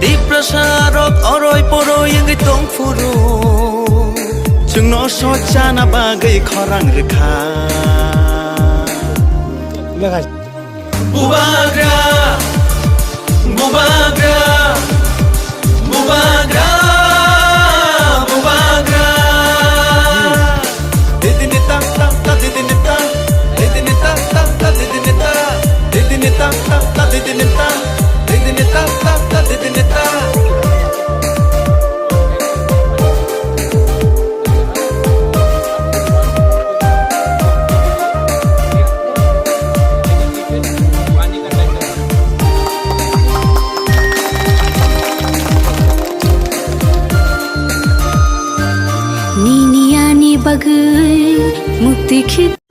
di prasarok oroy poroy yang tong furu chung no so chana bagai khorang rekha bubagra bubagra bubagra bubagra didinita ta ta didinita didinita ta ta didinita didinita ta ta didinita didinita ta ta didinita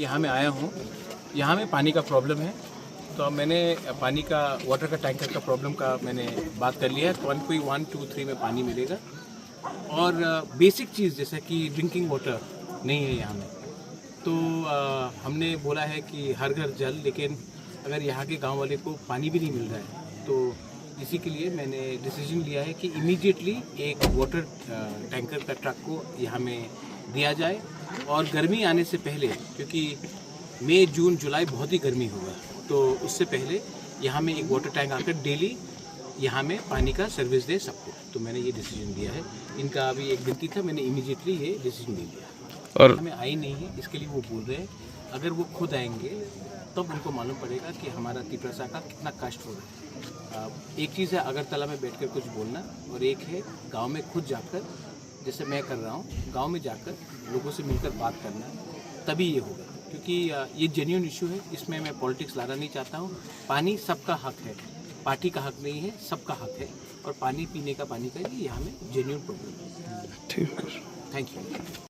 यहाँ मैं आया हूँ। यहाँ में पानी का problem है, तो अब मैंने पानी का वाटर का टैंकर का प्रॉब्लम का मैंने बात कर लिया है। 1.1, 2, 3 में पानी मिलेगा और बेसिक चीज़ जैसे कि ड्रिंकिंग वाटर नहीं है यहाँ में। तो हमने बोला है कि हर घर जल, लेकिन अगर यहाँ के गांव वाले को पानी भी नहीं मिल रहा है तो इसी के लिए मैंने डिसीजन लिया है कि इमीडिएटली एक वाटर टैंकर का ट्रक को यहाँ में दिया जाए। और गर्मी आने से पहले, क्योंकि मई, जून, जुलाई बहुत ही गर्मी होगा, तो उससे पहले यहाँ में एक वाटर टैंक आकर डेली यहाँ में पानी का सर्विस दे सबको। तो मैंने ये डिसीजन दिया है। इनका अभी एक गिनती था, मैंने इमीडिएटली ये डिसीजन ले लिया। और हमें आई नहीं है, इसके लिए वो बोल रहे हैं अगर वो खुद आएंगे तब उनको मालूम पड़ेगा कि हमारा तिपरसा का कितना कष्ट हो रहा है। एक चीज़ है अगरतला में बैठकर कुछ बोलना, और एक है गांव में खुद जाकर, जैसे मैं कर रहा हूँ, गांव में जाकर लोगों से मिलकर बात करना, तभी ये होगा। क्योंकि ये जेन्युइन इशू है, इसमें मैं पॉलिटिक्स लाना नहीं चाहता हूँ। पानी सबका हक है, पार्टी का हक नहीं है, सबका हक है। और पानी पीने का, पानी का ये यहाँ में जेन्युइन प्रॉब्लम है। ठीक है, थैंक यू।